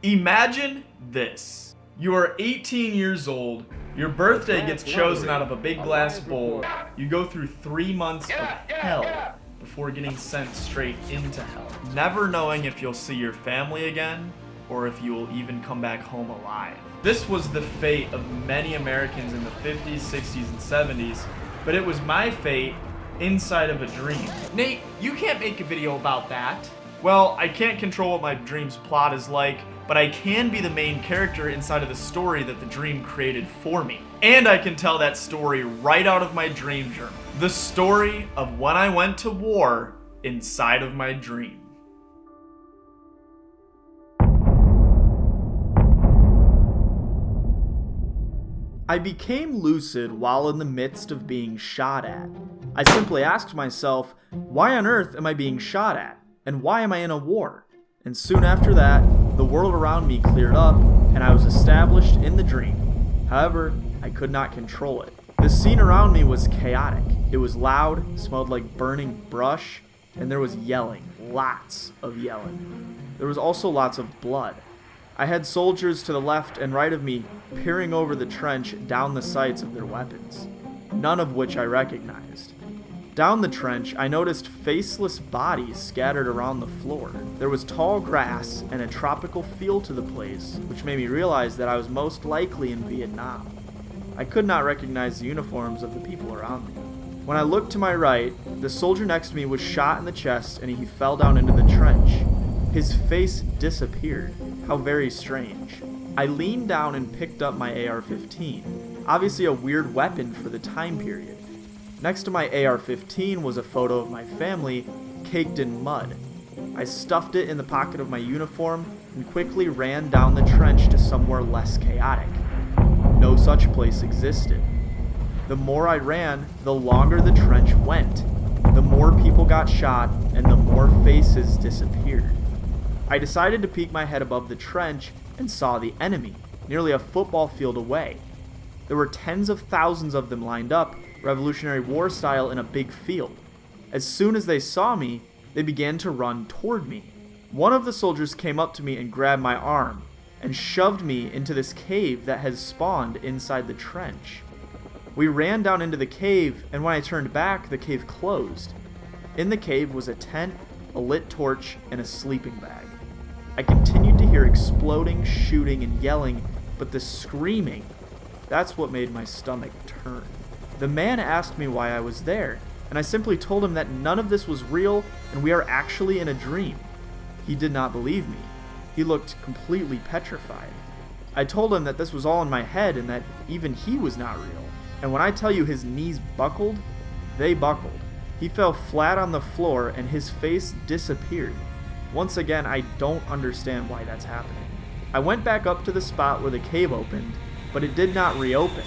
Imagine this. You are 18 years old, your birthday gets chosen out of a big glass bowl, you go through 3 months of hell before getting sent straight into hell, never knowing if you'll see your family again or if you will even come back home alive. This was the fate of many Americans in the 50s, 60s, and 70s, but it was my fate inside of a dream. Nate, you can't make a video about that. Well, I can't control what my dream's plot is like, but I can be the main character inside of the story that the dream created for me. And I can tell that story right out of my dream journal. The story of when I went to war inside of my dream. I became lucid while in the midst of being shot at. I simply asked myself, why on earth am I being shot at? And why am I in a war? And soon after that, the world around me cleared up, and I was established in the dream. However, I could not control it. The scene around me was chaotic. It was loud, smelled like burning brush, and there was yelling. Lots of yelling. There was also lots of blood. I had soldiers to the left and right of me peering over the trench down the sights of their weapons, none of which I recognized. Down the trench, I noticed faceless bodies scattered around the floor. There was tall grass and a tropical feel to the place, which made me realize that I was most likely in Vietnam. I could not recognize the uniforms of the people around me. When I looked to my right, the soldier next to me was shot in the chest and he fell down into the trench. His face disappeared. How very strange. I leaned down and picked up my AR-15, obviously a weird weapon for the time period. Next to my AR-15 was a photo of my family caked in mud. I stuffed it in the pocket of my uniform and quickly ran down the trench to somewhere less chaotic. No such place existed. The more I ran, the longer the trench went. The more people got shot and the more faces disappeared. I decided to peek my head above the trench and saw the enemy, nearly a football field away. There were tens of thousands of them lined up, Revolutionary War style, in a big field. As soon as they saw me, they began to run toward me. One of the soldiers came up to me and grabbed my arm and shoved me into this cave that has spawned inside the trench. We ran down into the cave, and when I turned back, the cave closed. In the cave was a tent, a lit torch, and a sleeping bag. I continued to hear exploding, shooting, and yelling, but the screaming, that's what made my stomach turn. The man asked me why I was there, and I simply told him that none of this was real and we are actually in a dream. He did not believe me. He looked completely petrified. I told him that this was all in my head and that even he was not real. And when I tell you his knees buckled, they buckled. He fell flat on the floor and his face disappeared. Once again, I don't understand why that's happening. I went back up to the spot where the cave opened, but it did not reopen.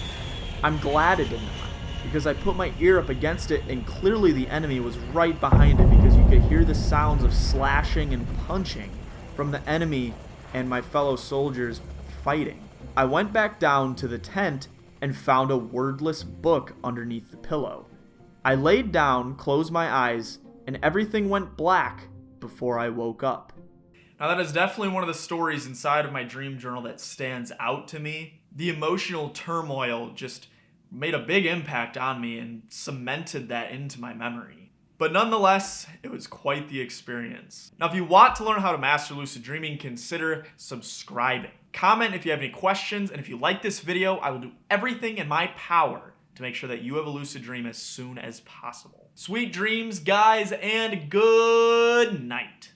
I'm glad it did not, because I put my ear up against it and clearly the enemy was right behind it because you could hear the sounds of slashing and punching from the enemy and my fellow soldiers fighting. I went back down to the tent and found a wordless book underneath the pillow. I laid down, closed my eyes, and everything went black before I woke up. Now that is definitely one of the stories inside of my dream journal that stands out to me. The emotional turmoil just made a big impact on me and cemented that into my memory. But nonetheless, it was quite the experience. Now, if you want to learn how to master lucid dreaming, consider subscribing. Comment if you have any questions, and if you like this video, I will do everything in my power to make sure that you have a lucid dream as soon as possible. Sweet dreams, guys, and good night.